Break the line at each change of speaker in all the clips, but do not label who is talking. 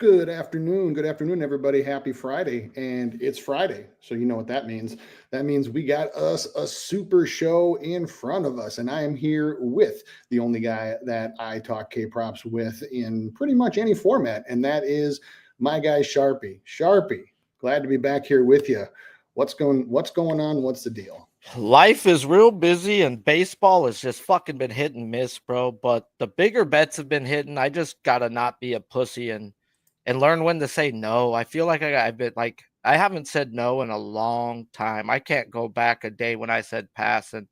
Good afternoon. Good afternoon, everybody. Happy Friday. And it's Friday. So, you know what that means. That means we got us a super show in front of us. And I am here with the only guy that I talk K props with in pretty much any format. And that is my guy, Sharpie. Sharpie, glad to be back here with you. What's going on? What's the deal?
Life is real busy and baseball has just fucking been hit and miss, bro. But the bigger bets have been hitting. I just gotta not be a pussy and learn when to say no. I feel like I've been like I haven't said no in a long time. I can't go back a day when I said pass, and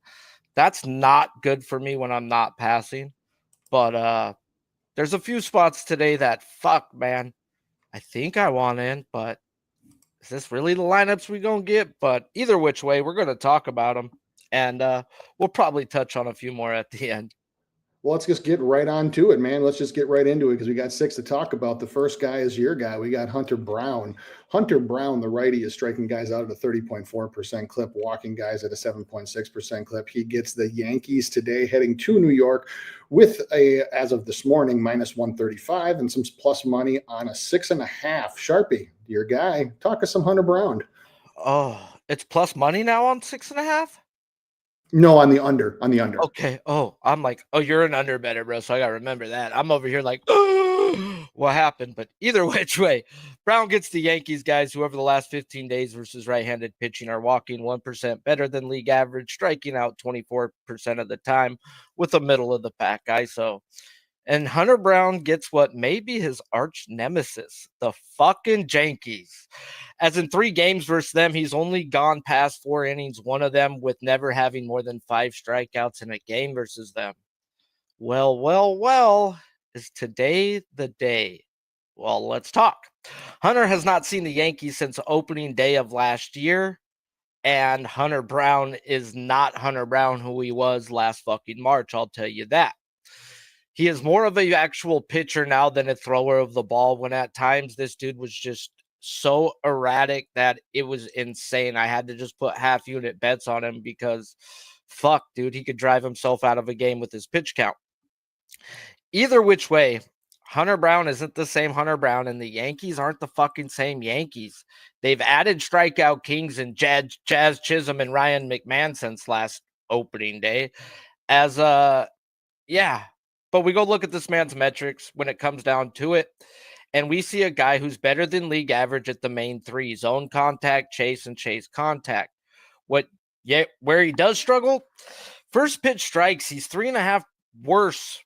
that's not good for me when I'm not passing. But there's a few spots today that fuck, man. I think I want in, but is this really the lineups we gonna get? But either which way, we're gonna talk about them, and we'll probably touch on a few more at the end.
Well, let's just get right on to it, man. Let's just get right into it because we got six to talk about. The first guy is your guy. We got Hunter Brown. Hunter Brown, the righty, is striking guys out at a 30.4% clip, walking guys at a 7.6% clip. He gets the Yankees today heading to New York with a, as of this morning, minus 135 and some plus money on a 6.5. Sharpie, your guy. Talk us some Hunter Brown.
Oh, it's plus money now on 6.5.
No, on the under. On the under.
Okay. Oh, I'm like, oh, you're an under better, bro. So I gotta remember that. I'm over here like, what happened? But either which way, Brown gets the Yankees guys who over the last 15 days versus right-handed pitching are walking 1% better than league average, striking out 24% of the time with a middle of the pack guy. So and Hunter Brown gets what may be his arch nemesis, the fucking Yankees. As in 3 games versus them, he's only gone past 4 innings, one of them with never having more than 5 strikeouts in a game versus them. Well, is today the day? Well, let's talk. Hunter has not seen the Yankees since opening day of last year, and Hunter Brown is not Hunter Brown who he was last fucking March, I'll tell you that. He is more of a actual pitcher now than a thrower of the ball, when at times this dude was just so erratic that it was insane. I had to just put half unit bets on him because fuck, dude, he could drive himself out of a game with his pitch count. Either which way, Hunter Brown isn't the same Hunter Brown, and the Yankees aren't the fucking same Yankees. They've added strikeout kings and Jazz Chisholm and Ryan McMahon since last opening day. As yeah, but we go look at this man's metrics when it comes down to it, and we see a guy who's better than league average at the main three: zone contact, chase, and chase contact. What, yeah, where he does struggle, first pitch strikes, he's 3.5 worse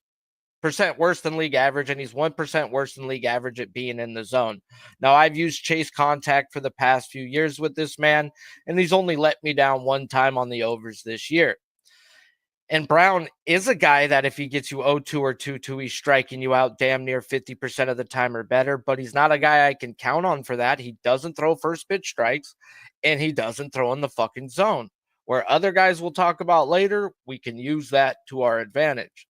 percent worse than league average, and he's 1% worse than league average at being in the zone. Now, I've used chase contact for the past few years with this man, and he's only let me down one time on the overs this year. And Brown is a guy that if he gets you 0-2 or 2-2, he's striking you out damn near 50% of the time or better, but he's not a guy I can count on for that. He doesn't throw first pitch strikes, and he doesn't throw in the fucking zone. Where other guys we'll talk about later, we can use that to our advantage.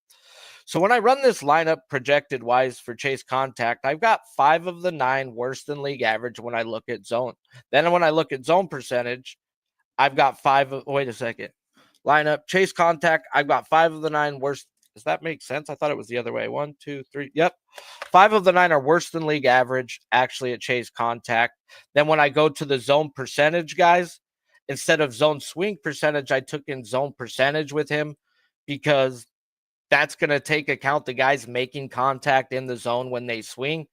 So when I run this lineup projected wise for chase contact, I've got 5 of the 9 worse than league average when I look at zone. Then when I look at zone percentage, I've got 5 of, wait a second. Lineup, chase contact, I've got 5 of the 9 worst. Does that make sense? I thought it was the other way. 1, 2, 3. Yep. 5 of the 9 are worse than league average, actually, at chase contact. Then when I go to the zone percentage, guys, instead of zone swing percentage, I took in zone percentage with him because that's going to take account the guys making contact in the zone when they swing.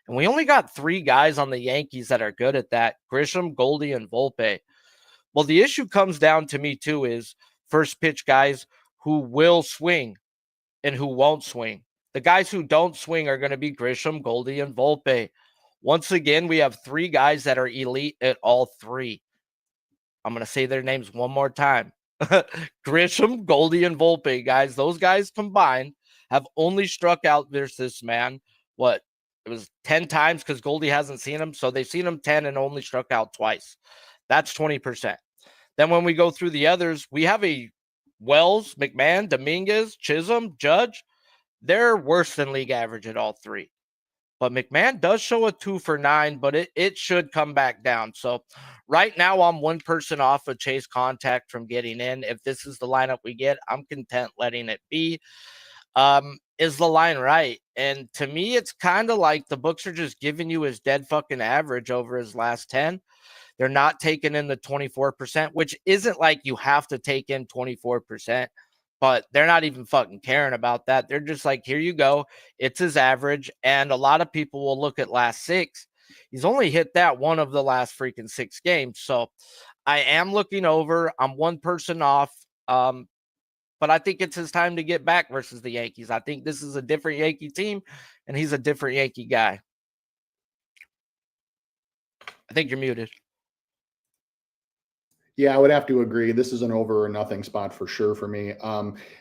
And we only got 3 guys on the Yankees that are good at that: Grisham, Goldie, and Volpe. Well, the issue comes down to me too is first pitch guys who will swing and who won't swing. The guys who don't swing are going to be Grisham, Goldie, and Volpe. Once again, we have 3 guys that are elite at all 3. I'm going to say their names one more time. Grisham, Goldie, and Volpe, guys. Those guys combined have only struck out versus this man. What? It was 10 times because Goldie hasn't seen him. So they've seen him 10 and only struck out twice. That's 20%. Then when we go through the others, we have a Wells, McMahon, Dominguez, Chisholm, Judge. They're worse than league average at all 3. But McMahon does show a 2 for 9, but it should come back down. So right now I'm 1 person off of chase contact from getting in. If this is the lineup we get, I'm content letting it be. Is the line right? And to me, it's kind of like the books are just giving you his dead fucking average over his last 10. They're not taking in the 24%, which isn't like you have to take in 24%, but they're not even fucking caring about that. They're just like, here you go. It's his average. And a lot of people will look at last 6. He's only hit that one of the last freaking 6 games. So I am looking over. I'm one person off. But I think it's his time to get back versus the Yankees. I think this is a different Yankee team, and he's a different Yankee guy. I think you're muted.
Yeah, I would have to agree. This is an over or nothing spot for sure for me.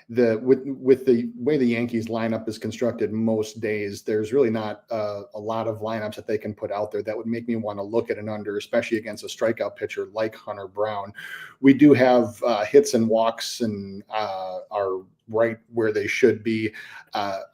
With the way the Yankees lineup is constructed most days, there's really not a lot of lineups that they can put out there that would make me want to look at an under, especially against a strikeout pitcher like Hunter Brown. We do have hits and walks and are right where they should be.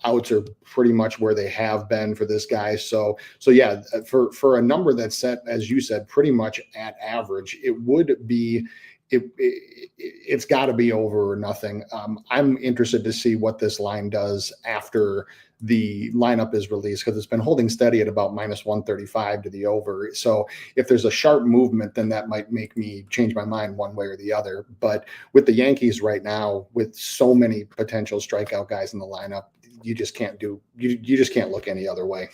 Outs are pretty much where they have been for this guy. So yeah, for a number that's set, as you said, pretty much at average, it would be, it's got to be over or nothing. I'm interested to see what this line does after the lineup is released, because it's been holding steady at about minus 135 to the over. So if there's a sharp movement, then that might make me change my mind one way or the other. But with the Yankees right now, with so many potential strikeout guys in the lineup, you just can't look any other way.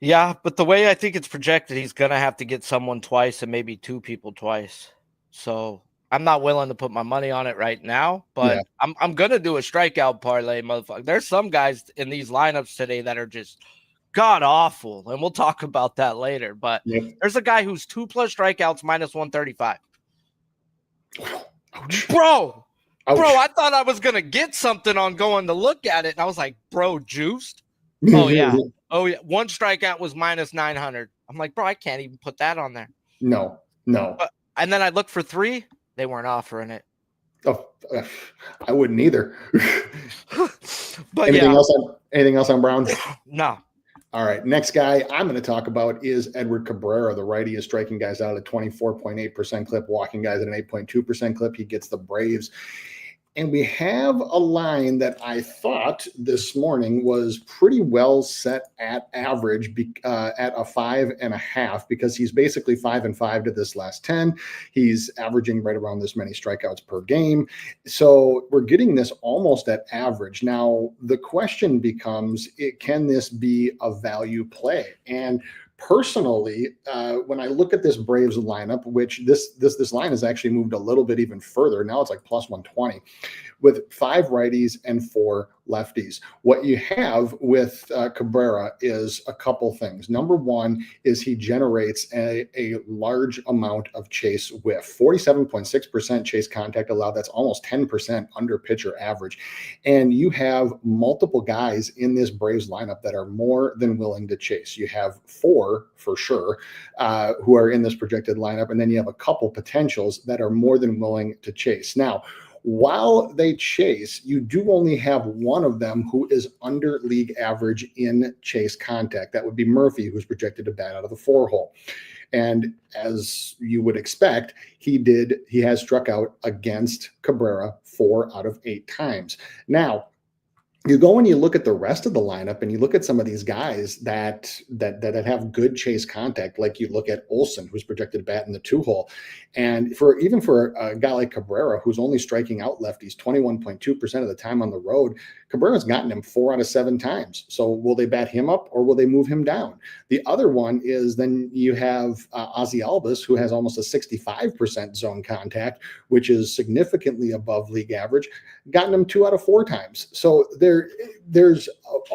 Yeah, but the way I think it's projected, he's going to have to get someone twice and maybe 2 people twice. So I'm not willing to put my money on it right now, but yeah. I'm going to do a strikeout parlay, motherfucker. There's some guys in these lineups today that are just god awful, and we'll talk about that later. But there's a guy who's 2+ strikeouts minus 135. Ouch. Bro, I thought I was going to get something on going to look at it, and I was like, bro, juiced? Oh, yeah. Oh, yeah. 1 strikeout was minus 900. I'm like, bro, I can't even put that on there.
No.
And then I looked for 3. They weren't offering it.
Oh, I wouldn't either.
But
anything else on Brown?
No.
All right. Next guy I'm going to talk about is Edward Cabrera. The righty is striking guys out at a 24.8% clip, walking guys at an 8.2% clip. He gets the Braves. And we have a line that I thought this morning was pretty well set at average at a 5.5, because he's basically 5-5 to this last 10. He's averaging right around this many strikeouts per game. So we're getting this almost at average. Now, the question becomes, can this be a value play? And personally, when I look at this Braves lineup, which this line has actually moved a little bit even further. Now it's like plus 120 with 5 righties and 4 lefties. What you have with Cabrera is a couple things. Number one is he generates a large amount of chase whiff, 47.6% chase contact allowed. That's almost 10% under pitcher average. And you have multiple guys in this Braves lineup that are more than willing to chase. You have 4 for sure who are in this projected lineup. And then you have a couple potentials that are more than willing to chase. Now, while they chase, you do only have one of them who is under league average in chase contact. That would be Murphy, who's projected to bat out of the 4-hole. And as you would expect, he has struck out against Cabrera 4 out of 8 times. Now, you go and you look at the rest of the lineup and you look at some of these guys that have good chase contact, like you look at Olson, who's projected to bat in the 2-hole. And for a guy like Cabrera, who's only striking out lefties 21.2% of the time on the road, Cabrera's gotten him 4 out of 7 times. So will they bat him up or will they move him down? The other one is then you have Ozzy Albies, who has almost a 65% zone contact, which is significantly above league average, gotten him 2 out of 4 times. So there's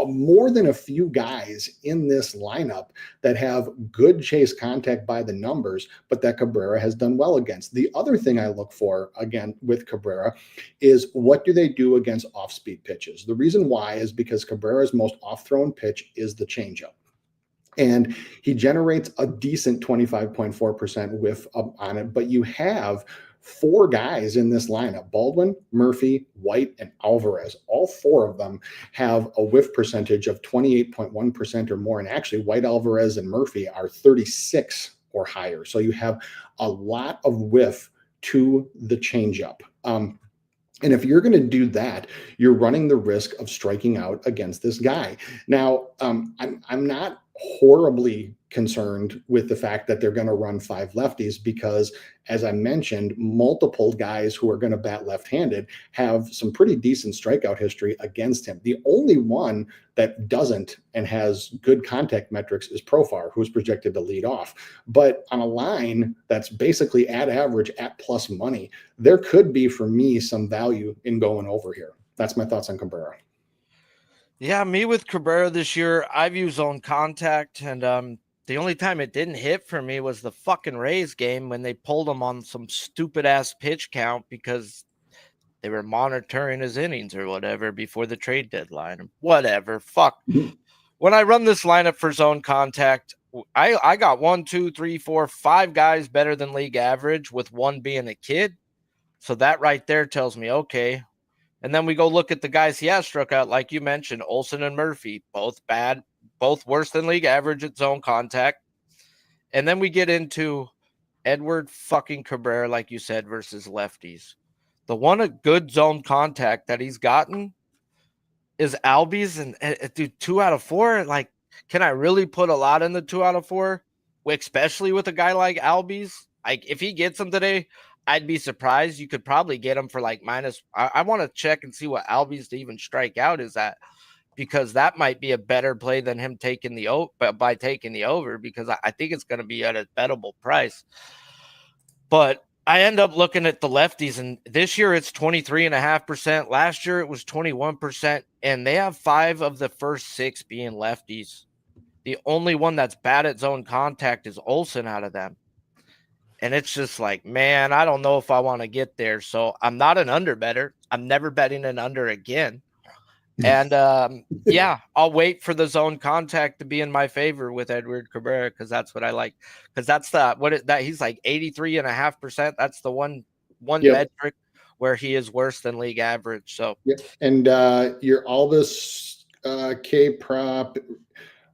more than a few guys in this lineup that have good chase contact by the numbers, but that Cabrera has done well against. The other thing I look for, again, with Cabrera is what do they do against off-speed pitches? The reason why is because Cabrera's most off-thrown pitch is the changeup. And he generates a decent 25.4% whiff on it, but you have 4 guys in this lineup: Baldwin, Murphy, White, and Alvarez. All 4 of them have a whiff percentage of 28.1% or more. And actually, White, Alvarez, and Murphy are 36 or higher. So you have a lot of whiff to the changeup. And if you're going to do that, you're running the risk of striking out against this guy. Now, I'm not horribly concerned with the fact that they're going to run 5 lefties because, as I mentioned, multiple guys who are going to bat left-handed have some pretty decent strikeout history against him. The only one that doesn't and has good contact metrics is Profar, who's projected to lead off. But on a line that's basically at average, at plus money, there could be, for me, some value in going over here. That's my thoughts on Cabrera.
Yeah, me with Cabrera this year, I've used zone contact, and the only time it didn't hit for me was the fucking Rays game when they pulled him on some stupid ass pitch count because they were monitoring his innings or whatever before the trade deadline. Whatever, fuck.
Mhm.
When I run this lineup for zone contact, I got 1, 2, 3, 4, 5 guys better than league average, with one being a kid. So that right there tells me, okay. And then we go look at the guys he has struck out, like you mentioned, Olson and Murphy, both bad, both worse than league average at zone contact. And then we get into Edward fucking Cabrera, like you said, versus lefties. The one a good zone contact that he's gotten is Albies, and dude, 2 out of 4. Like, can I really put a lot in the 2 out of 4? Especially with a guy like Albies. Like, if he gets them today, I'd be surprised. You could probably get him for like minus. I want to check and see what Albies to even strike out is at, because that might be a better play than him taking the over, by taking the over, because I think it's going to be at a bettable price. But I end up looking at the lefties, and this year it's 23.5%. Last year it was 21%, and they have 5 of the first 6 being lefties. The only one that's bad at zone contact is Olson out of them. And it's just like, man, I don't know if I want to get there. So I'm not an under better. I'm never betting an under again. And yeah, I'll wait for the zone contact to be in my favor with Edward Cabrera, because that's what I like. Because that's that he's like 83.5%. That's the one
Yep.
metric where he is worse than league average. So
Yep. And your Albus K prop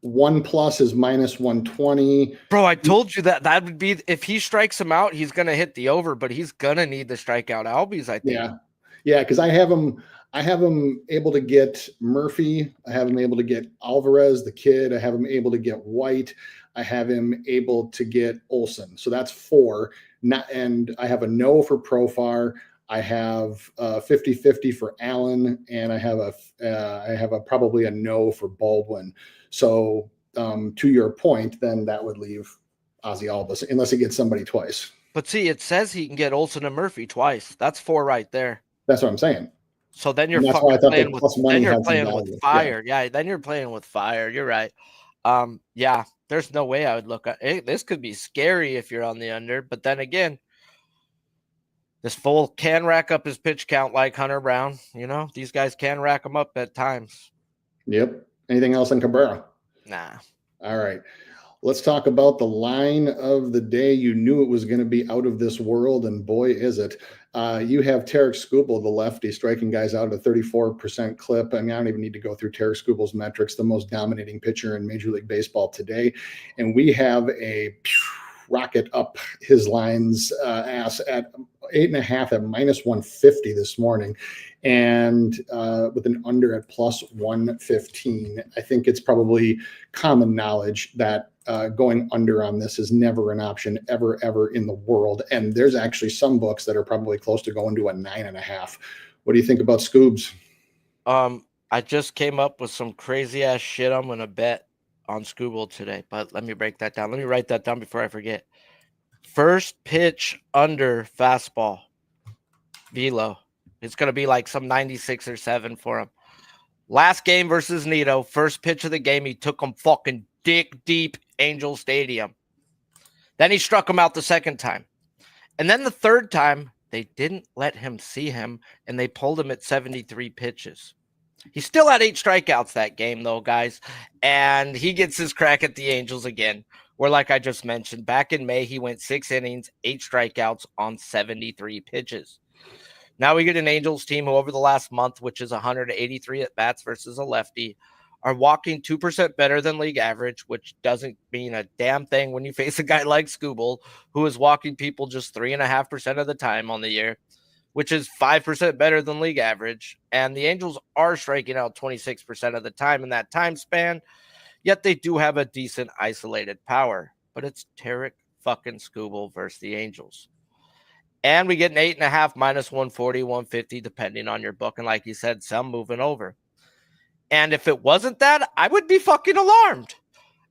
1+ is minus 120.
bro, I told you that would be, if he strikes him out, he's gonna hit the over, but he's gonna need the strikeout Albies, I think.
Yeah, because I have him able to get Murphy. I have him able to get Alvarez, the kid. I have him able to get White. I have him able to get Olson. So that's 4. And I have a no for Profar. I have 50-50 for Allen, and I have a probably a no for Baldwin. So to your point, then that would leave Ozzy Albus unless he gets somebody twice.
But see, it says he can get Olson and Murphy twice. That's 4 right there.
That's what I'm saying.
So then you're
that's why I
fucking
thought
playing
the
with,
plus money
then you're
had some
playing
value.
with fire. Yeah, then you're playing with fire. You're right. Yeah, there's no way I would look at it. This could be scary if you're on the under, but then again, this fool can rack up his pitch count like Hunter Brown. You know, these guys can rack them up at times.
Yep. Anything else on Cabrera?
Nah.
All right. Let's talk about the line of the day. You knew it was going to be out of this world, and boy, is it. You have Tarik Skubal, the lefty, striking guys out at a 34% clip. I mean, I don't even need to go through Tarik Skubal's metrics, the most dominating pitcher in Major League Baseball today. And we have a rocket up his line's ass at 8.5 at minus 150 this morning, and with an under at plus 115. I think it's probably common knowledge that going under on this is never an option ever in the world. And there's actually some books that are probably close to going to a 9.5. What do you think about Scoobs?
I just came up with some crazy ass shit I'm gonna bet on Skubal today, but let me break that down. Let me write that down before I forget. First pitch under fastball, velo. It's gonna be like some 96 or 7 for him. Last game versus Nito, first pitch of the game, he took him fucking dick deep, Angel Stadium. Then he struck him out the second time. And then the third time, they didn't let him see him, and they pulled him at 73 pitches. He still had 8 strikeouts that game, though, guys. And he gets his crack at the Angels again, where, like I just mentioned, back in May, he went 6 innings, 8 strikeouts on 73 pitches. Now we get an Angels team who, over the last month, which is 183 at-bats versus a lefty, are walking 2% better than league average, which doesn't mean a damn thing when you face a guy like Skubal, who is walking people just 3.5% of the time on the year. which is 5% better than league average. And the Angels are striking out 26% of the time in that time span, yet they do have a decent isolated power. But it's Tarek fucking Skubal versus the Angels. And we get an 8.5 minus 140, 150, depending on your book. And like you said, some moving over. And if it wasn't that, I would be fucking alarmed.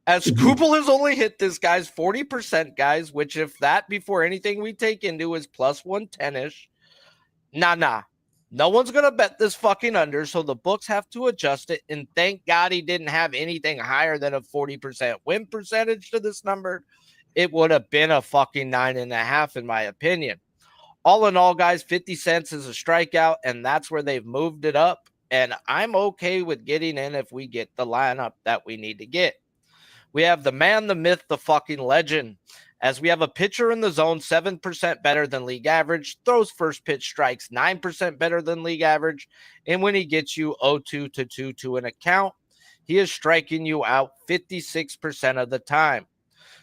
As Skubal has only hit this guy's 40%, guys, which if that before anything we take into is plus 110-ish. Nah. No one's going to bet this fucking under, so the books have to adjust it. And thank God he didn't have anything higher than a 40% win percentage to this number. It would have been a fucking 9.5 in my opinion. All in all, guys, 50 cents is a strikeout, and that's where they've moved it up. And I'm okay with getting in if we get the lineup that we need to get. We have the man, the myth, the fucking legend. As we have a pitcher in the zone, 7% better than league average, throws first pitch strikes, 9% better than league average. And when he gets you 0-2 to 2 to an account, he is striking you out 56% of the time.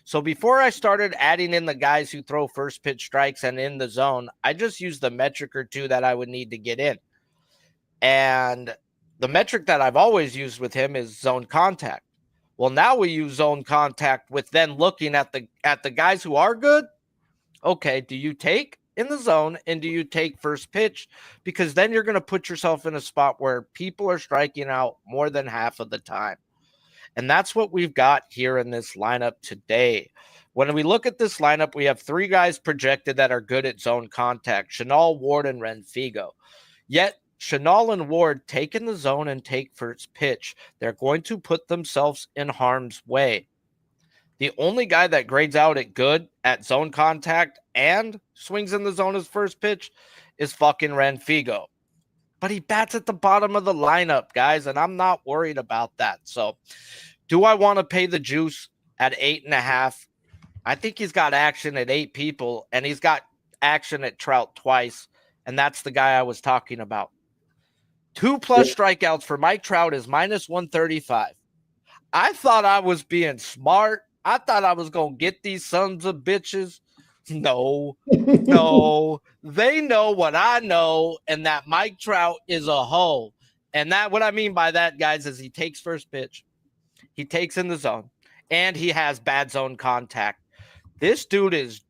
So before I started adding in the guys who throw first pitch strikes and in the zone, I just used the metric or two that I would need to get in. And the metric that I've always used with him is zone contact. Well, now we use zone contact with then looking at the guys who are good. Okay, do you take in the zone and do you take first pitch? Because then you're going to put yourself in a spot where people are striking out more than half of the time. And that's what we've got here in this lineup today. When we look at this lineup, we have 3 guys projected that are good at zone contact: Chenal, Ward, and Renfigo. Yet Chenal and Ward take in the zone and take first pitch. They're going to put themselves in harm's way. The only guy that grades out at good at zone contact and swings in the zone as first pitch is fucking Renfigo. But he bats at the bottom of the lineup, guys, and I'm not worried about that. So do I want to pay the juice at 8.5? I think he's got action at 8 people, and he's got action at Trout twice, and that's the guy I was talking about. 2+ strikeouts for Mike Trout is minus 135. I thought I was being smart. I thought I was going to get these sons of bitches. No. They know what I know, and that Mike Trout is a hoe. And that what I mean by that, guys, is he takes first pitch, he takes in the zone, and he has bad zone contact. This dude is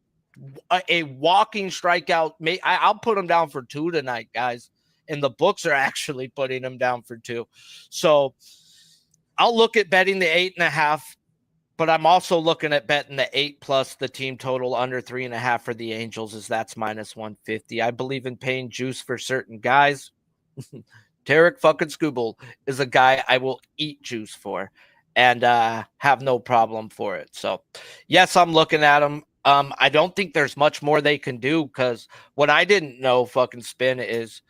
a walking strikeout. I'll put him down for 2 tonight, guys. And the books are actually putting him down for 2. So I'll look at betting the 8.5. But I'm also looking at betting the 8+ the team total under 3.5 for the Angels, as that's minus 150. I believe in paying juice for certain guys. Tarek fucking Skubal is a guy I will eat juice for and have no problem for it. So, yes, I'm looking at him. I don't think there's much more they can do, because what I didn't know, fucking Spin, is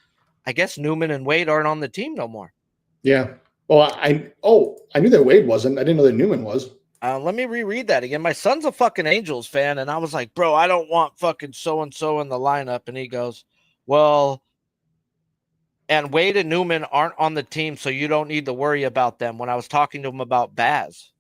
I guess Newman and Wade aren't on the team no more.
Yeah. Well, I knew that Wade wasn't. I didn't know that Newman was.
Let me reread that again. My son's a fucking Angels fan, and I was like, bro, I don't want fucking so-and-so in the lineup. And he goes, well, and Wade and Newman aren't on the team, so you don't need to worry about them. When I was talking to him about Baz.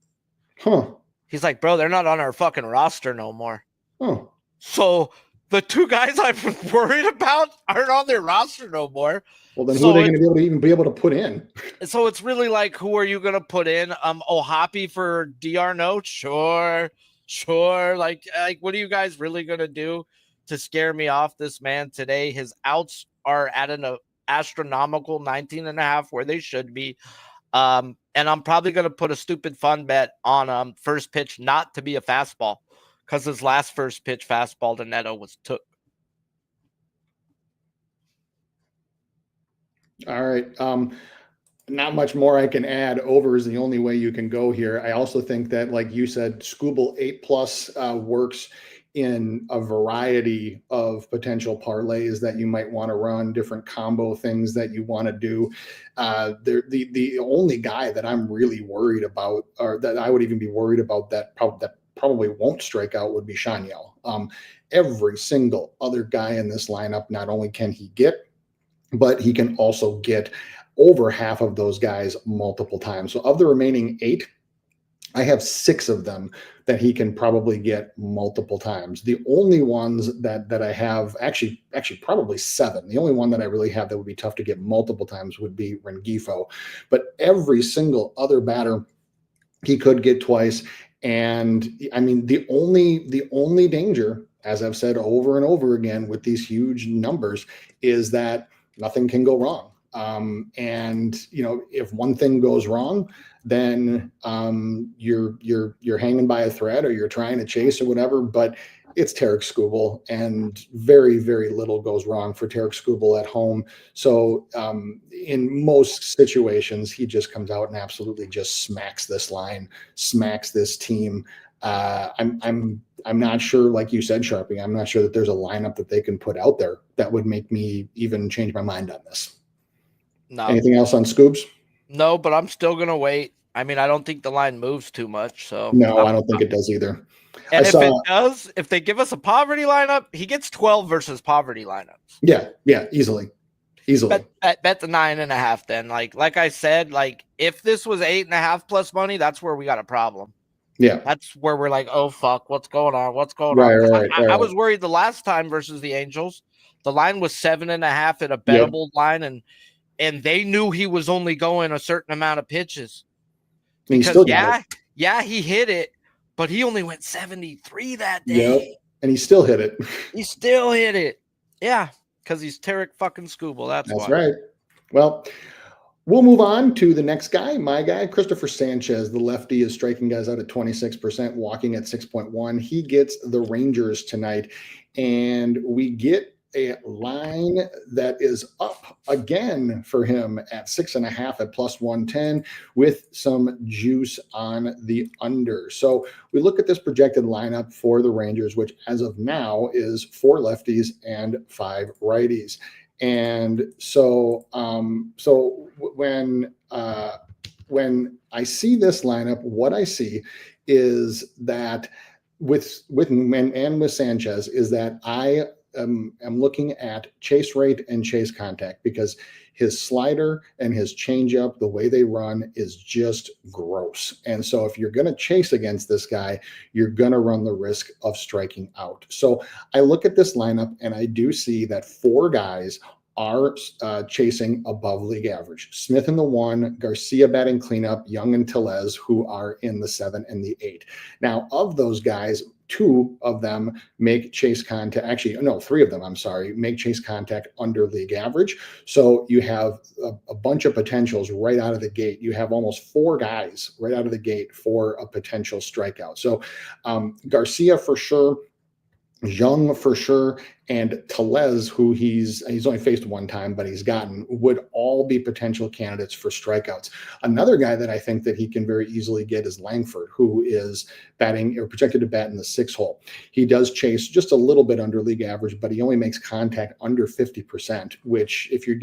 Huh.
He's like, bro, they're not on our fucking roster no more.
Huh.
So the 2 guys I've been worried about aren't on their roster no more.
Well, then who are they going to be able to put in?
So it's really like, who are you going to put in? Ohapi for d'Arnaud? Sure. Like, what are you guys really going to do to scare me off this man today? His outs are at an astronomical 19.5, where they should be. And I'm probably going to put a stupid fun bet on first pitch not to be a fastball, because his last first pitch fastball to Neto was took.
All right. Not much more I can add. Over is the only way you can go here. I also think that, like you said, Skubal 8+ works in a variety of potential parlays that you might want to run, different combo things that you want to do. The only guy that I'm really worried about, or that I would even be worried about that probably won't strike out, would be Shaniel. Every single other guy in this lineup, not only can he get, but he can also get over half of those guys multiple times. So of the remaining 8, I have 6 of them that he can probably get multiple times. The only ones that I have, actually probably 7. The only one that I really have that would be tough to get multiple times would be Rengifo. But every single other batter he could get twice. And I mean, the only danger, as I've said over and over again with these huge numbers, is that nothing can go wrong. And if one thing goes wrong, then you're hanging by a thread, or you're trying to chase or whatever. But it's Tarek Skubal, and very, very little goes wrong for Tarek Skubal at home. So in most situations, he just comes out and absolutely just smacks this line, smacks this team. I'm not sure, like you said, Sharpie, I'm not sure that there's a lineup that they can put out there that would make me even change my mind on this.
No,
Anything else on Scoobs?
no, but I'm still gonna wait. I mean, I don't think the line moves too much. So
No, I don't think it does either.
and if
saw,
it does, if they give us a poverty lineup, he gets 12 versus poverty lineups.
yeah, easily.
Bet the 9.5. Then, like I said, like if this was 8.5 plus money, that's where we got a problem.
Yeah,
that's where we're like, oh fuck, what's going on? What's going
right,
on?
Right.
I was worried the last time versus the Angels. The line was 7.5 at a bettable line, and they knew he was only going a certain amount of pitches. Because he hit it, but he only went 73 that day.
Yep. And he still hit it.
He still hit it. Yeah, because he's Tarek fucking Skubal. That's why.
Right. Well, we'll move on to the next guy, my guy, Christopher Sanchez. The lefty is striking guys out at 26%, walking at 6.1. He gets the Rangers tonight, and we get a line that is up again for him at 6.5 at plus 110 with some juice on the under. So we look at this projected lineup for the Rangers, which as of now is 4 lefties and 5 righties. And so when I see this lineup, what I see is that with Sanchez is that I am looking at chase rate and chase contact, because his slider and his changeup, the way they run, is just gross. And so if you're going to chase against this guy, you're going to run the risk of striking out. So I look at this lineup and I do see that 4 guys are chasing above league average. Smith in the 1, Garcia batting cleanup, Young and Tellez, who are in the 7 and the 8. Now, of those guys, 2 of them make chase contact. Actually, no, 3 of them, I'm sorry, make chase contact under league average. So you have a bunch of potentials right out of the gate. You have almost 4 guys right out of the gate for a potential strikeout. So Garcia for sure, Young for sure, and Tellez, who he's only faced 1 time, but he's gotten, would all be potential candidates for strikeouts. Another guy that I think that he can very easily get is Langford, who is batting or projected to bat in the 6 hole. He does chase just a little bit under league average, but he only makes contact under 50%, which if you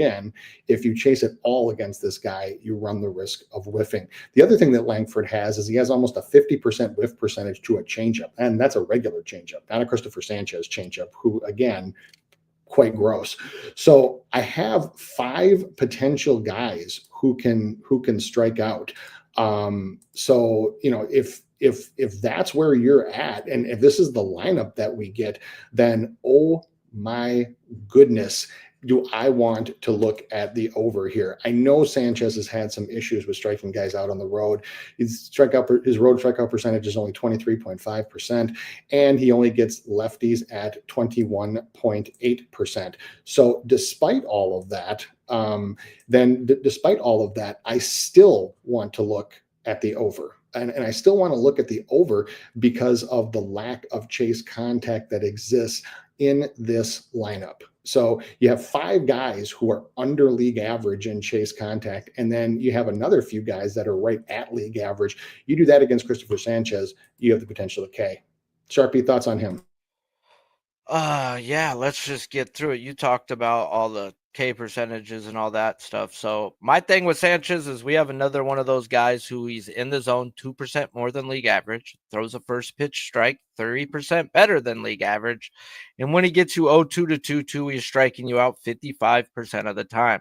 chase it all against this guy, you run the risk of whiffing. The other thing that Langford has is he has almost a 50% whiff percentage to a changeup, and that's a regular changeup, not a Christopher Sanchez changeup, who again, quite gross. So I have 5 potential guys who can strike out. So if that's where you're at, and if this is the lineup that we get, then oh my goodness, do I want to look at the over here? I know Sanchez has had some issues with striking guys out on the road. His road strikeout percentage is only 23.5%, and he only gets lefties at 21.8%. So despite all of that, I still want to look at the over. And I still want to look at the over because of the lack of chase contact that exists in this lineup. So you have 5 guys who are under league average in chase contact, and then you have another few guys that are right at league average. You do that against Christopher Sanchez, you have the potential to K. Sharpie, thoughts on him?
Yeah, let's just get through it. You talked about all the K percentages and all that stuff. So my thing with Sanchez is we have another one of those guys who he's in the zone 2% more than league average, throws a first pitch strike 30% better than league average. And when he gets you 0-2 to 2-2, he's striking you out 55% of the time.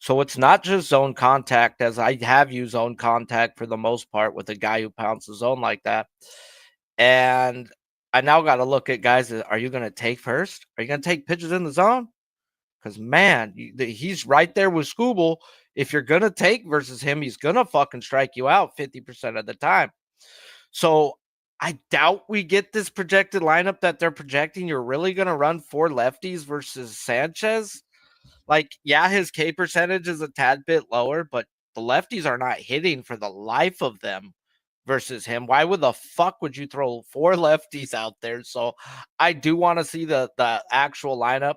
So it's not just zone contact, as I have used zone contact for the most part with a guy who pounces zone like that. And I now got to look at guys. Are you going to take first? Are you going to take pitches in the zone? Because, man, he's right there with Skubal. If you're going to take versus him, he's going to fucking strike you out 50% of the time. So I doubt we get this projected lineup that they're projecting. You're really going to run 4 lefties versus Sanchez? Like, yeah, his K percentage is a tad bit lower, but the lefties are not hitting for the life of them versus him. Why would the fuck would you throw 4 lefties out there? So I do want to see the actual lineup,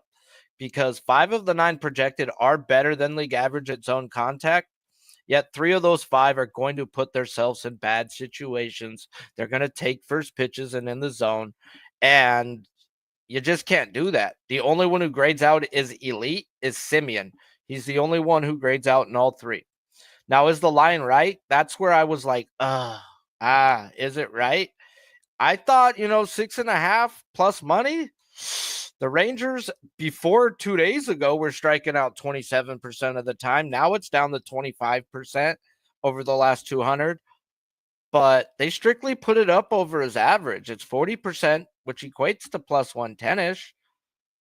because 5 of the 9 projected are better than league average at zone contact. Yet 3 of those 5 are going to put themselves in bad situations. They're going to take first pitches and in the zone. And you just can't do that. The only one who grades out is elite is Simeon. He's the only one who grades out in all 3. Now, is the line right? That's where I was like, is it right? I thought, 6.5 plus money. The Rangers before 2 days ago were striking out 27% of the time. Now it's down to 25% over the last 200. But they strictly put it up over his average. It's 40%, which equates to plus 110-ish.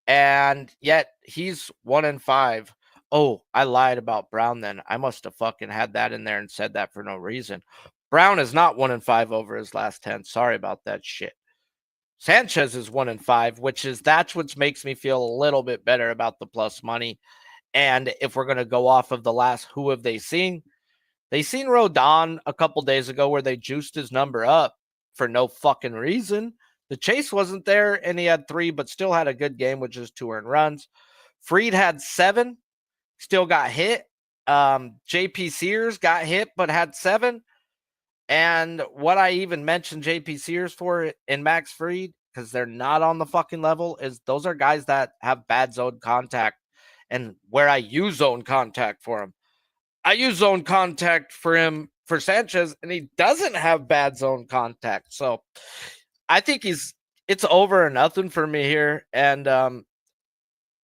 And yet he's 1-5. Oh, I lied about Brown then. I must have fucking had that in there and said that for no reason. Brown is not 1-5 over his last 10. Sorry about that shit. Sanchez is 1-5, that's what makes me feel a little bit better about the plus money. And if we're going to go off of the last, who have they seen? They seen Rodon a couple days ago where they juiced his number up for no fucking reason. The chase wasn't there, and he had 3, but still had a good game with just 2 earned runs. Fried had 7, still got hit. JP Sears got hit, but had 7. And what I even mentioned JP Sears for in Max Fried, because they're not on the fucking level, is those are guys that have bad zone contact. And where I use zone contact for him, I use zone contact for him for Sanchez, and he doesn't have bad zone contact. So I think it's over or nothing for me here. And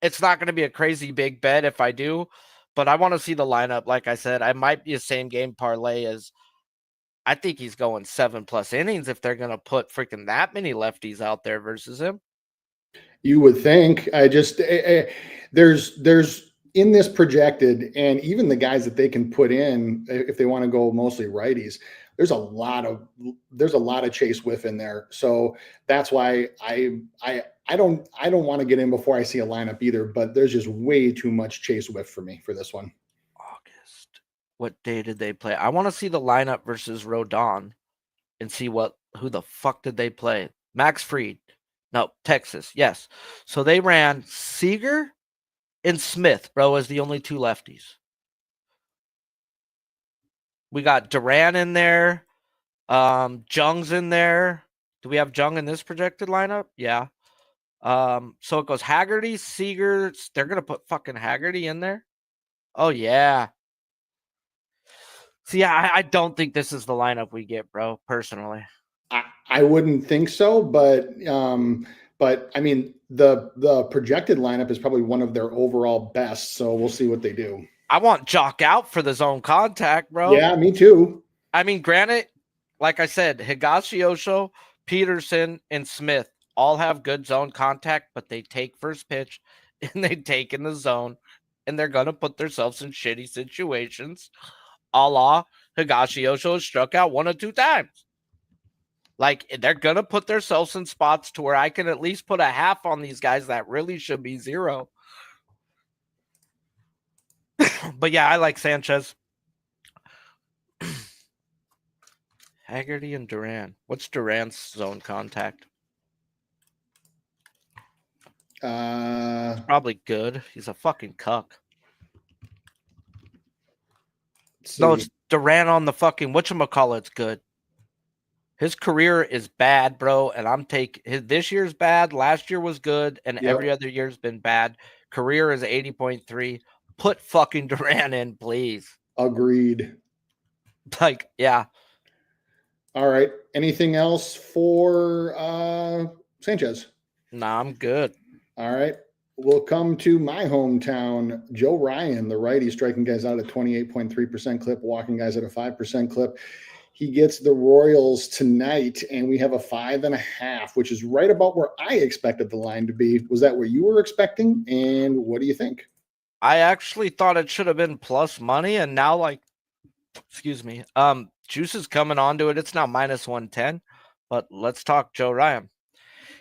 it's not going to be a crazy big bet if I do, but I want to see the lineup. Like I said, I might be a same game parlay as I think he's going 7+ innings if they're going to put freaking that many lefties out there versus him.
You would think. There's in this projected, and even the guys that they can put in if they want to go mostly righties, there's a lot of Chase Whiff in there. So that's why I don't want to get in before I see a lineup either, but there's just way too much Chase Whiff for me for this one.
August. What day did they play? I want to see the lineup versus Rodon and see who the fuck did they play? Max Fried. No, Texas. Yes. So they ran Seager and Smith, bro, as the only 2 lefties. We got Duran in there. Jung's in there. Do we have Jung in this projected lineup? Yeah. So it goes Haggerty, Seager. They're going to put fucking Haggerty in there. Oh, yeah. See, I don't think this is the lineup we get, bro, personally.
I wouldn't think so, but I mean, the projected lineup is probably one of their overall best, so we'll see what they do.
I want Jock out for the zone contact, bro.
Yeah, me too.
I mean, granted, like I said, Higashioka, Peterson, and Smith all have good zone contact, but they take first pitch and they take in the zone, and they're going to put themselves in shitty situations, a la Higashioka struck out 1 or 2 times. Like, they're going to put themselves in spots to where I can at least put a half on these guys that really should be 0. But yeah, I like Sanchez. Haggerty and Duran. What's Duran's zone contact? Probably good. He's a fucking cuck. No, it's Duran on the fucking whatchamacallit's good. His career is bad, bro, and I'm taking this year's bad. Last year was good, and every other year's been bad. Career is 80.3. Put fucking Duran in, please.
Agreed.
Like, yeah.
All right. Anything else for Sanchez?
Nah, I'm good.
All right. We'll come to my hometown. Joe Ryan, the righty, striking guys out at 28.3% clip, walking guys at a 5% clip. He gets the Royals tonight, and we have a 5.5, which is right about where I expected the line to be. Was that what you were expecting? And what do you think?
I actually thought it should have been plus money, and now, like, excuse me, juice is coming onto it. It's now minus 110. But let's talk Joe Ryan.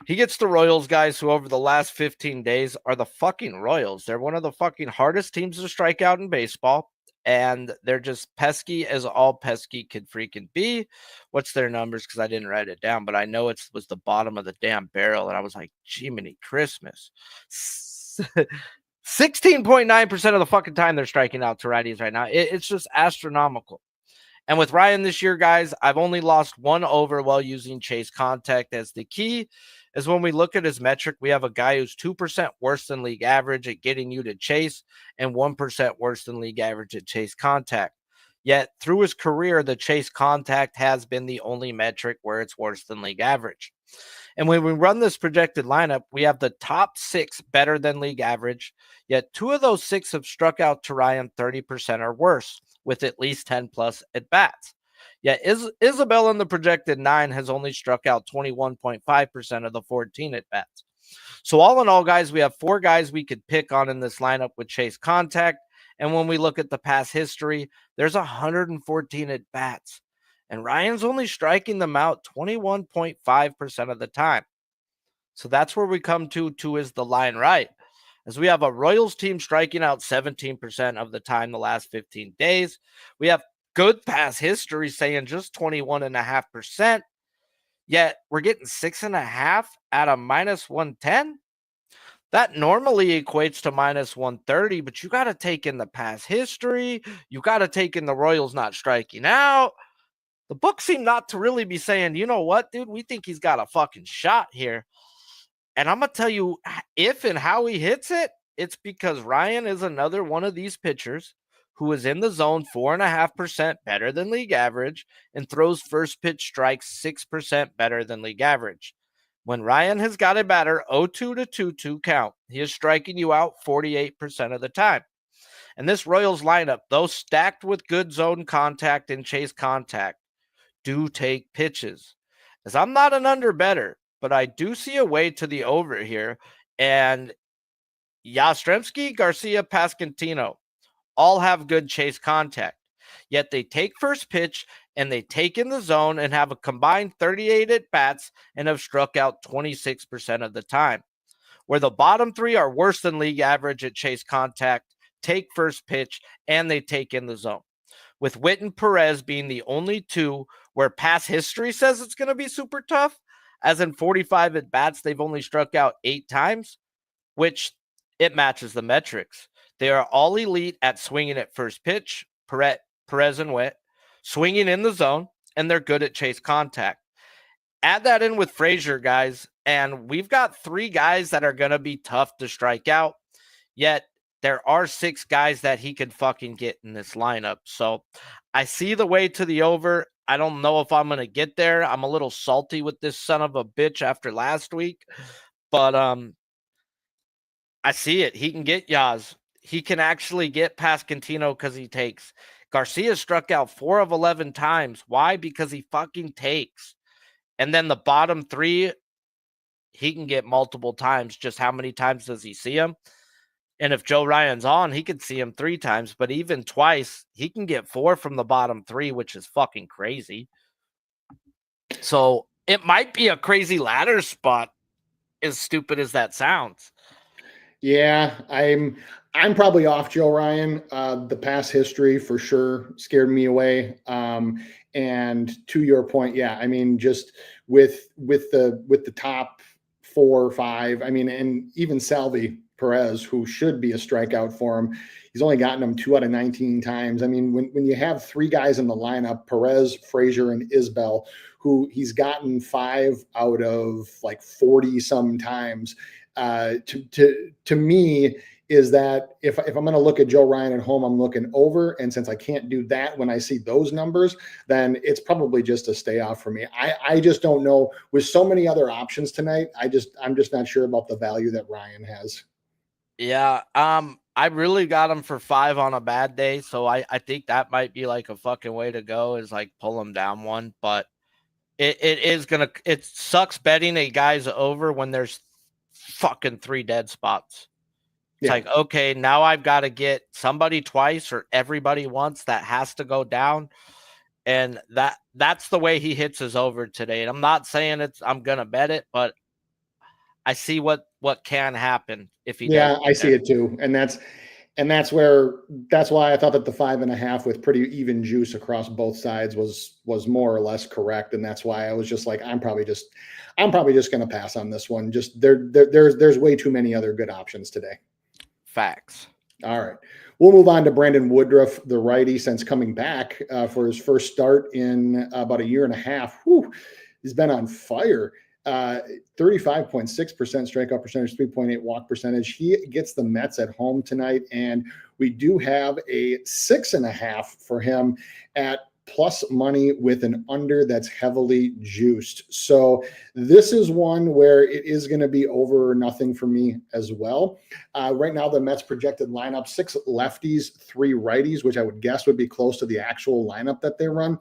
He gets the Royals, guys, who over the last 15 days are the fucking Royals. They're one of the fucking hardest teams to strike out in baseball, and they're just pesky as all pesky could freaking be. What's their numbers? Because I didn't write it down, but I know it was the bottom of the damn barrel, and I was like, Jiminy Christmas. 16.9% of the fucking time they're striking out to righties right now. It's just astronomical. And with Ryan this year, guys, I've only lost one over while using chase contact as the key. Is when we look at his metric, we have a guy who's 2% worse than league average at getting you to chase and 1% worse than league average at chase contact. Yet through his career, the chase contact has been the only metric where it's worse than league average. And when we run this projected lineup, we have the top 6 better than league average, yet 2 of those 6 have struck out to Ryan 30% or worse with at least 10 plus at bats. Yet Isabel in the projected 9 has only struck out 21.5% of the 14 at bats. So all in all, guys, we have 4 guys we could pick on in this lineup with chase contact. And when we look at the past history, there's 114 at bats. And Ryan's only striking them out 21.5% of the time. So that's where we come to is the line right. As we have a Royals team striking out 17% of the time the last 15 days. We have good past history saying just 21.5%. Yet we're getting 6.5 at a minus 110. That normally equates to minus 130, but you got to take in the past history. You got to take in the Royals not striking out. The book seem not to really be saying, you know what, dude, we think he's got a fucking shot here. And I'm going to tell you if and how he hits it, it's because Ryan is another one of these pitchers who is in the zone 4.5% better than league average and throws first pitch strikes 6% better than league average. When Ryan has got a batter 0-2 to 2-2 count, he is striking you out 48% of the time. And this Royals lineup, though stacked with good zone contact and chase contact, do take pitches. As I'm not an under better, but I do see a way to the over here. And Yastrzemski, Garcia, Pasquantino all have good chase contact. Yet they take first pitch and they take in the zone and have a combined 38 at bats and have struck out 26% of the time. Where the bottom 3 are worse than league average at chase contact, take first pitch, and they take in the zone. With Witt and Perez being the only 2 where past history says it's going to be super tough, as in 45 at bats, they've only struck out 8 times, which it matches the metrics. They are all elite at swinging at first pitch, Perez and Witt, swinging in the zone, and they're good at chase contact. Add that in with Frazier, guys, and we've got 3 guys that are going to be tough to strike out, yet there are 6 guys that he could fucking get in this lineup. So I see the way to the over. I don't know if I'm going to get there. I'm a little salty with this son of a bitch after last week, but I see it. He can get Yaz. He can actually get Pasquantino because he takes. Garcia struck out 4 of 11 times. Why? Because he fucking takes. And then the bottom 3, he can get multiple times. Just how many times does he see him? And if Joe Ryan's on, he could see him 3 times. But even twice, he can get 4 from the bottom 3, which is fucking crazy. So it might be a crazy ladder spot, as stupid as that sounds.
Yeah, I'm probably off Joe Ryan. The past history for sure scared me away. And to your point, yeah, I mean, just with the top 4 or 5, I mean, and even Salvi Perez, who should be a strikeout for him, he's only gotten them 2 out of 19 times. I mean, when you have 3 guys in the lineup, Perez, Frazier, and Isbell, who he's gotten 5 out of like 40 some times. To me is that if I'm going to look at Joe Ryan at home, I'm looking over. And since I can't do that when I see those numbers, then it's probably just a stay off for me. I just don't know. With so many other options tonight, I'm just not sure about the value that Ryan has.
Yeah. I really got him for 5 on a bad day, so I think that might be like a fucking way to go is like pull him down one, but it sucks betting a guy's over when there's fucking 3 dead spots. It's like, okay, now I've got to get somebody twice or everybody once that has to go down. And that's the way he hits his over today. And I'm not saying I'm gonna bet it, but I see what can happen if he does.
Yeah, I see it too. And that's why I thought that the 5.5 with pretty even juice across both sides was more or less correct. And that's why I was just like, I'm probably just going to pass on this one. Just there's way too many other good options today.
Facts.
All right. We'll move on to Brandon Woodruff, the righty, since coming back for his first start in about a year and a half. Whew, he's been on fire. 35.6% strikeout percentage, 3.8 walk percentage. He gets the Mets at home tonight, and we do have a 6.5 for him at plus money with an under that's heavily juiced. So this is one where it is going to be over or nothing for me as well. Right now, the Mets projected lineup 6 lefties, 3 righties, which I would guess would be close to the actual lineup that they run.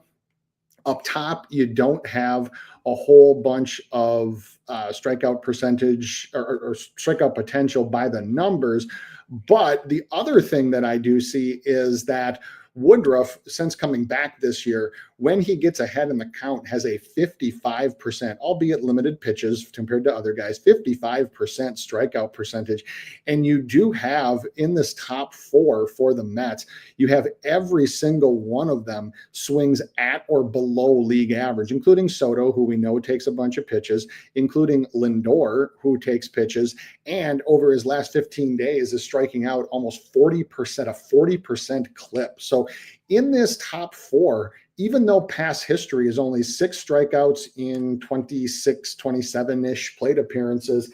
Up top, you don't have a whole bunch of strikeout percentage or strikeout potential by the numbers. But the other thing that I do see is that Woodruff, since coming back this year, when he gets ahead in the count, has a 55%, albeit limited pitches compared to other guys, 55% strikeout percentage. And you do have in this top 4 for the Mets, you have every single one of them swings at or below league average, including Soto, who we know takes a bunch of pitches, including Lindor, who takes pitches, and over his last 15 days is striking out almost 40%, a 40% clip. So in this top 4, even though past history is only 6 strikeouts in 26, 27-ish plate appearances,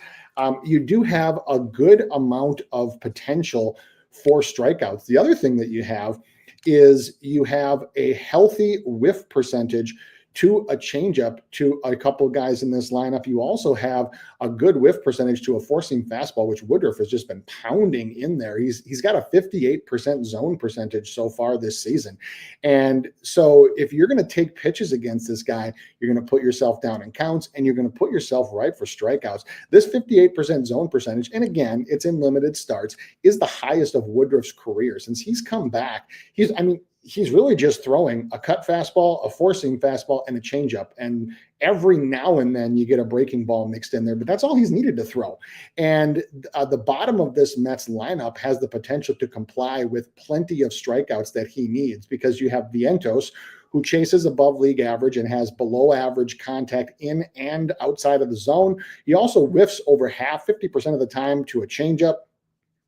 you do have a good amount of potential for strikeouts. The other thing that you have is you have a healthy whiff percentage to a changeup to a couple guys in this lineup. You also have a good whiff percentage to a four-seam fastball, which Woodruff has just been pounding in there. He's got a 58% zone percentage so far this season. And so if you're going to take pitches against this guy, you're going to put yourself down in counts and you're going to put yourself right for strikeouts. This 58% zone percentage, and again, it's in limited starts, is the highest of Woodruff's career. Since he's come back, he's really just throwing a cut fastball, a four-seam fastball, and a changeup. And every now and then you get a breaking ball mixed in there, but that's all he's needed to throw. And the bottom of this Mets lineup has the potential to comply with plenty of strikeouts that he needs, because you have Vientos, who chases above league average and has below average contact in and outside of the zone. He also whiffs over 50% of the time to a changeup.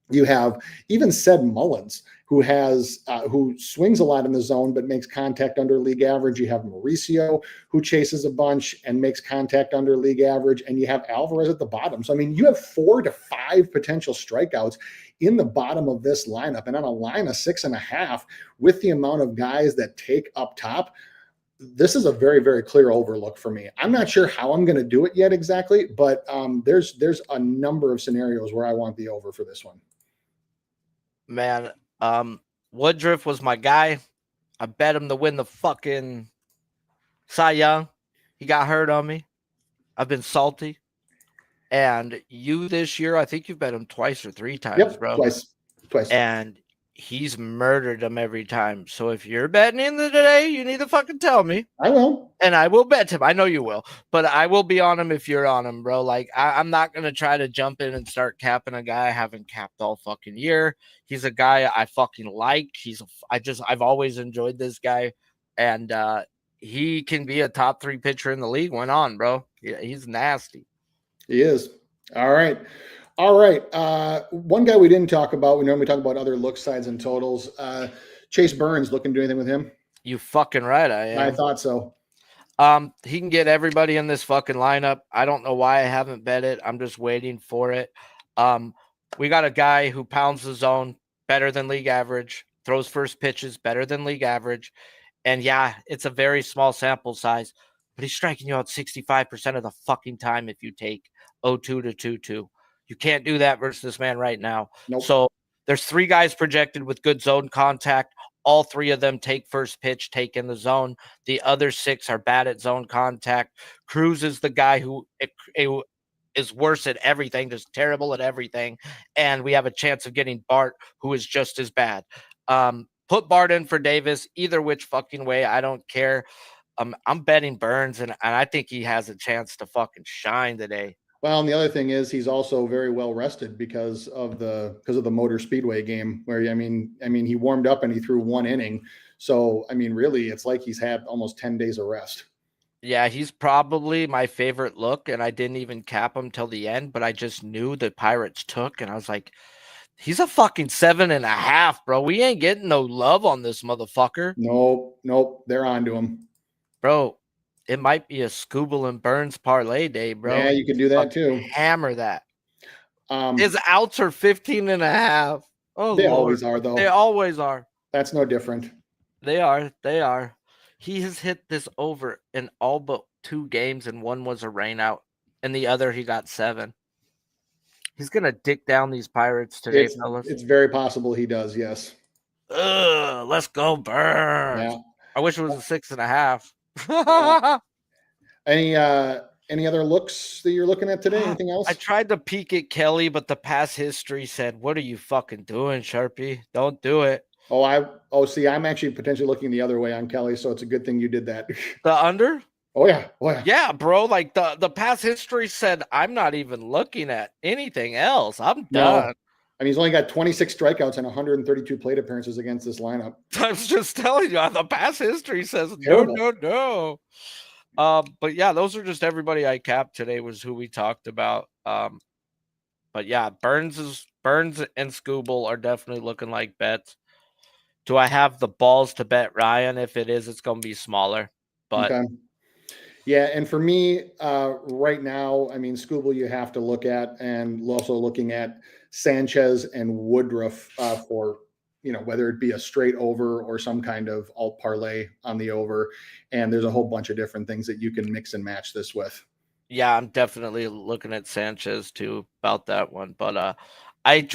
You have even Ced Mullins, who swings a lot in the zone but makes contact under league average. You have Mauricio, who chases a bunch and makes contact under league average, and you have Alvarez at the bottom. So I mean, you have 4 to 5 potential strikeouts in the bottom of this lineup, and on a line of 6.5 with the amount of guys that take up top. This is a very, very clear overlook for me. I'm not sure how I'm going to do it yet exactly, but there's a number of scenarios where I want the over for this one.
Man, Woodruff was my guy. I bet him to win the fucking Cy Young. He got hurt on me. I've been salty. And you this year, I think you've bet him twice or 3 times, bro.
Twice.
And he's murdered him every time. So if you're betting in today, you need to fucking tell me.
I will.
And I will bet him. I know you will. But I will be on him if you're on him, bro. Like, I'm not going to try to jump in and start capping a guy I haven't capped all fucking year. He's a guy I fucking like. I've always enjoyed this guy. And he can be a top 3 pitcher in the league. Went on, bro. Yeah, he's nasty.
He is. All right. One guy we didn't talk about, we normally talk about other look sides and totals. Chase Burns, looking to do anything with him?
You fucking right, I am.
I thought so.
He can get everybody in this fucking lineup. I don't know why I haven't bet it. I'm just waiting for it. We got a guy who pounds the zone better than league average, throws first pitches better than league average. And yeah, it's a very small sample size, but he's striking you out 65% of the fucking time if you take 0-2 to 2-2. You can't do that versus this man right now.
Nope.
So there's 3 guys projected with good zone contact. All 3 of them take first pitch, take in the zone. The other 6 are bad at zone contact. Cruz is the guy who is worse at everything, just terrible at everything. And we have a chance of getting Bart, who is just as bad. Put Bart in for Davis, either which fucking way. I don't care. I'm betting Burns, and I think he has a chance to fucking shine today.
Well, and the other thing is he's also very well rested because of the Motor Speedway game where, I mean, he warmed up and he threw 1 inning. So, I mean, really, it's like he's had almost 10 days of rest.
Yeah, he's probably my favorite look, and I didn't even cap him till the end, but I just knew the Pirates took, and I was like, he's a fucking 7.5, bro. We ain't getting no love on this motherfucker.
Nope. They're on to him.
Bro, it might be a Scooble and Burns parlay day, bro.
Yeah, you could do that too.
Hammer that. His outs are 15.5. Oh,
they
Lord.
Always are, though.
They always are.
That's no different.
They are. He has hit this over in all but 2 games, and 1 was a rain out, and the other he got 7. He's gonna dick down these Pirates today, fellas.
It's very possible he does, yes.
Let's go, Burns.
Yeah.
I wish it was a 6.5.
Any other looks that you're looking at today? Anything else?
I tried to peek at Kelly, but the past history said, "What are you fucking doing, Sharpie? Don't do it."
See, I'm actually potentially looking the other way on Kelly, so it's a good thing you did that.
The under?
Oh yeah.
Yeah, bro. Like the past history said, I'm not even looking at anything else. I'm done.
I mean, he's only got 26 strikeouts and 132 plate appearances against this lineup.
I was just telling you, the past history says no. But yeah, those are just everybody I capped today was who we talked about. But yeah, Burns and Scooble are definitely looking like bets. Do I have the balls to bet Ryan? If it is, it's going to be smaller. But
okay. Yeah, and for me, right now, I mean, Scooble you have to look at, and also looking at Sanchez and Woodruff for, whether it be a straight over or some kind of alt parlay on the over. And there's a whole bunch of different things that you can mix and match this with.
Yeah, I'm definitely looking at Sanchez too about that one. But I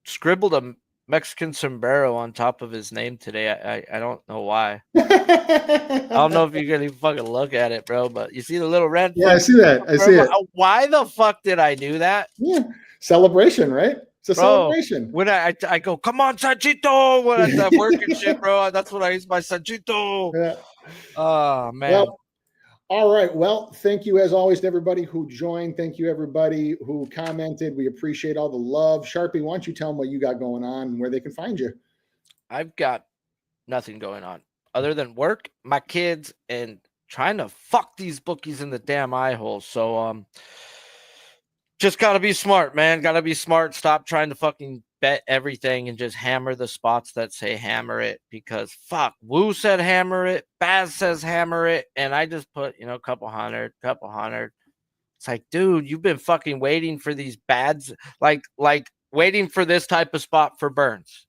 scribbled a Mexican sombrero on top of his name today. I don't know why. I don't know if you're gonna fucking look at it, bro. But you see the little red?
Yeah, I see that. I see it.
Why the fuck did I do that?
Yeah, celebration, right? It's a celebration.
When I go, come on, Sanchito, when I'm working shit, bro. That's what I use my Sanchito.
Yeah.
Oh man.
Well, all right. Well, thank you as always to everybody who joined. Thank you everybody who commented. We appreciate all the love. Sharpie, why don't you tell them what you got going on and where they can find you?
I've got nothing going on other than work, my kids, and trying to fuck these bookies in the damn eye hole. So just gotta be smart, man. Gotta be smart. Stop trying to fucking bet everything and just hammer the spots that say hammer it, because fuck, Woo said hammer it, Baz says hammer it, and I just put, a couple hundred. It's like, dude, you've been fucking waiting for these bads, like waiting for this type of spot for Burns.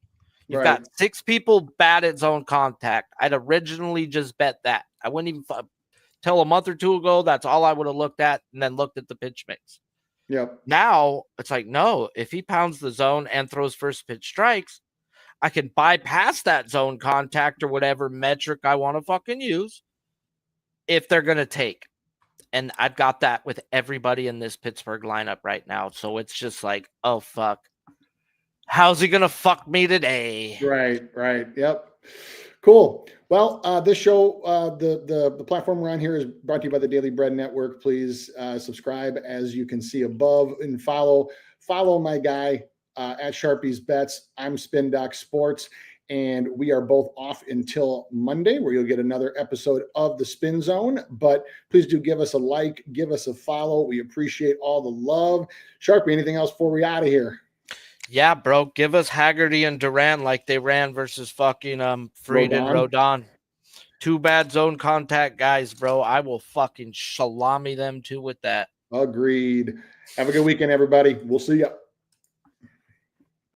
You've got 6 people bad at zone contact. I'd originally just bet that. I wouldn't even till a month or 2 ago. That's all I would have looked at, and then looked at the pitch mix.
Yep.
Now it's like, no, if he pounds the zone and throws first pitch strikes, I can bypass that zone contact or whatever metric I want to fucking use if they're going to take. And I've got that with everybody in this Pittsburgh lineup right now. So it's just like, oh, fuck. How's he going to fuck me today?
Right. Yep. Cool. Well, this show, the platform we're on here is brought to you by the Daily Bread Network. Please subscribe, as you can see above, and follow my guy at Sharpie's Bets. I'm Spin Doc Sports, and we are both off until Monday, where you'll get another episode of the Spin Zone. But please do give us a like, give us a follow. We appreciate all the love. Sharpie, anything else before we out of here?
Yeah, bro. Give us Haggerty and Duran like they ran versus fucking Fried and Rodon. 2 bad zone contact guys, bro. I will fucking salami them too with that.
Agreed. Have a good weekend, everybody. We'll see ya.